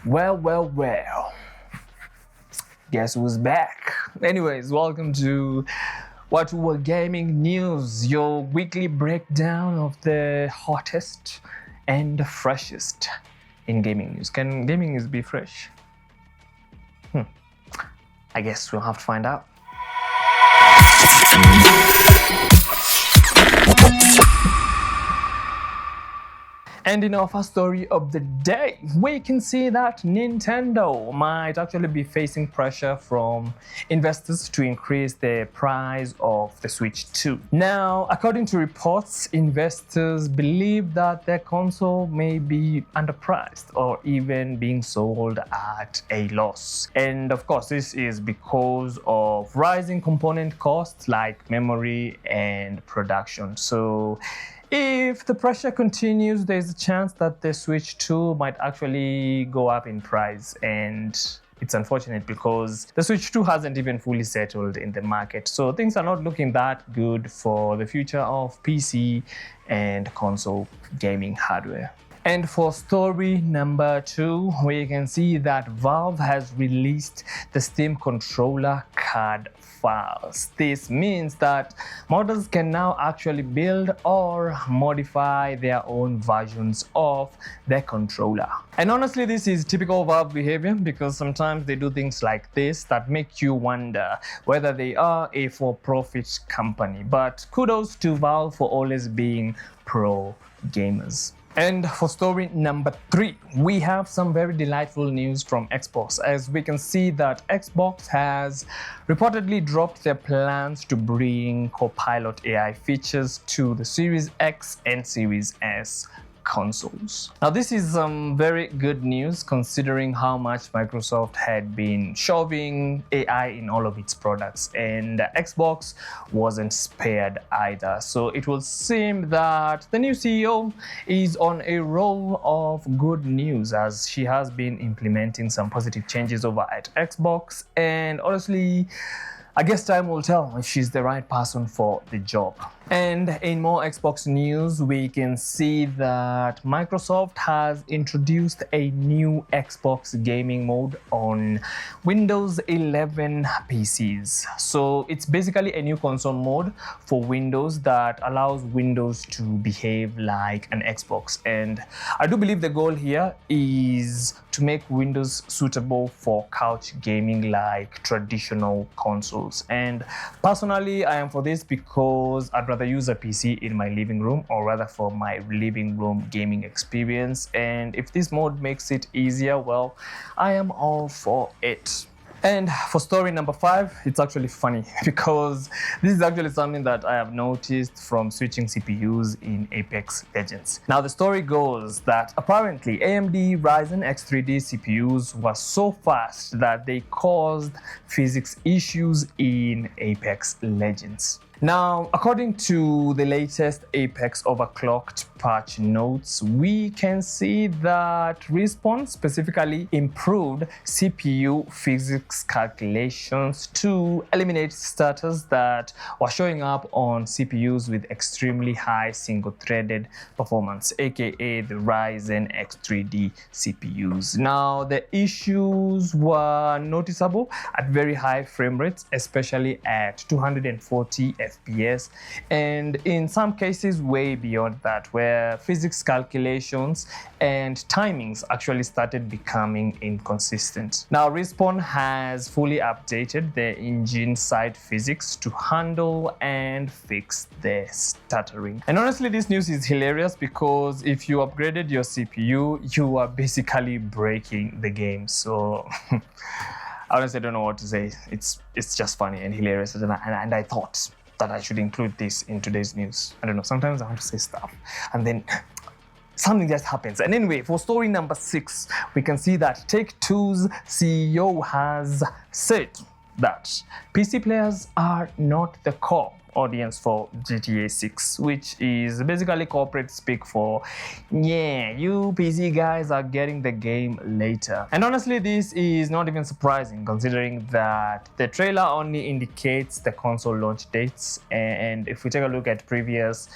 Well. Guess who's back? Anyways, welcome to Watu Wa Gaming News, your weekly breakdown of the hottest and freshest in gaming news. Can gaming news be fresh? I guess we'll have to find out. And in our first story of the day, we can see that Nintendo might actually be facing pressure from investors to increase the price of the Switch 2. Now, according to reports, investors believe that their console may be underpriced or even being sold at a loss. And of course, this is because of rising component costs like memory and production. So if the pressure continues, there's a chance that the Switch 2 might actually go up in price, and it's unfortunate because the Switch 2 hasn't even fully settled in the market. So things are not looking that good for the future of PC and console gaming hardware. And for story number 2, we can see that Valve has released the Steam controller card files. This means that modders can now actually build or modify their own versions of the controller. And honestly, this is typical Valve behavior because sometimes they do things like this that make you wonder whether they are a for-profit company. But kudos to Valve for always being pro gamers. And for story number 3, we have some very delightful news from Xbox, as we can see that Xbox has reportedly dropped their plans to bring Copilot AI features to the Series X and Series S consoles. Now, this is very good news considering how much Microsoft had been shoving AI in all of its products, and Xbox wasn't spared either. So it will seem that the new CEO is on a roll of good news, as she has been implementing some positive changes over at Xbox, and honestly, I guess time will tell if she's the right person for the job. And in more Xbox news, we can see that Microsoft has introduced a new Xbox gaming mode on Windows 11 PCs. So it's basically a new console mode for Windows that allows Windows to behave like an Xbox. And I do believe the goal here is to make Windows suitable for couch gaming like traditional consoles. And personally, I am for this because I'd rather use a PC in my living room, or rather for my living room gaming experience. And if this mode makes it easier, well, I am all for it. And for story number 5, it's actually funny because this is actually something that I have noticed from switching CPUs in Apex Legends. Now, the story goes that apparently AMD Ryzen X3D CPUs were so fast that they caused physics issues in Apex Legends. Now, according to the latest Apex overclocked patch notes, we can see that Respawn specifically improved CPU physics calculations to eliminate status that were showing up on CPUs with extremely high single-threaded performance, aka the Ryzen X3D CPUs. Now, the issues were noticeable at very high frame rates, especially at 240 FPS, and in some cases way beyond that, where physics calculations and timings actually started becoming inconsistent. Now, Respawn has fully updated the engine side physics to handle and fix the stuttering. And honestly, this news is hilarious because if you upgraded your CPU, you are basically breaking the game. So I honestly don't know what to say. It's just funny and hilarious, and I thought that I should include this in today's news. I don't know, sometimes I want to say stuff and then something just happens. And anyway, for story number 6, we can see that Take-Two's CEO has said that PC players are not the core audience for GTA 6, which is basically corporate speak for, yeah, you PC guys are getting the game later. And honestly, this is not even surprising considering that the trailer only indicates the console launch dates, and if we take a look at previous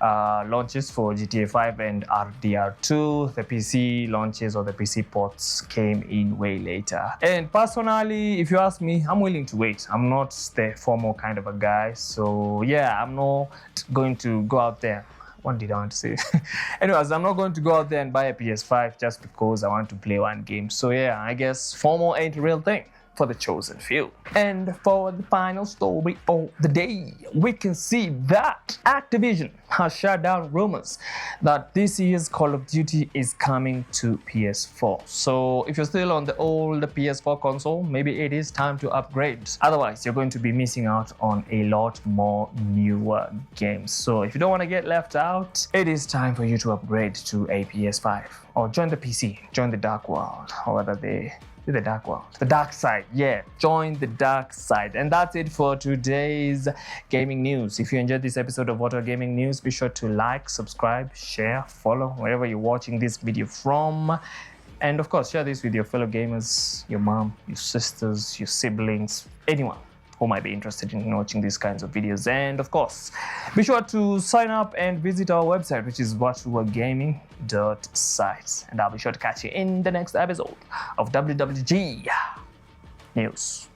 launches for GTA 5 and RDR2. The PC launches or the PC ports came in way later. And personally, if you ask me, I'm willing to wait. I'm not the formal kind of a guy. So yeah, I'm not going to go out there. What did I want to say? Anyways, I'm not going to go out there and buy a PS5 just because I want to play one game. So yeah, I guess formal ain't a real thing for the chosen few. And for the final story of the day, we can see that Activision has shut down rumors that this year's Call of Duty is coming to PS4. So if you're still on the old PS4 console, maybe it is time to upgrade. Otherwise, you're going to be missing out on a lot more newer games. So if you don't want to get left out, it is time for you to upgrade to a PS5 or join the PC, join the dark world, or whether the dark world, the dark side. Yeah, join the dark side. And that's it for today's gaming news. If you enjoyed this episode of Watu Wa Gaming News, be sure to like, subscribe, share, follow wherever you're watching this video from. And of course, share this with your fellow gamers, your mom, your sisters, your siblings, anyone who might be interested in watching these kinds of videos. And of course, be sure to sign up and visit our website, which is watuwagaming.site. And I'll be sure to catch you in the next episode of WWG News.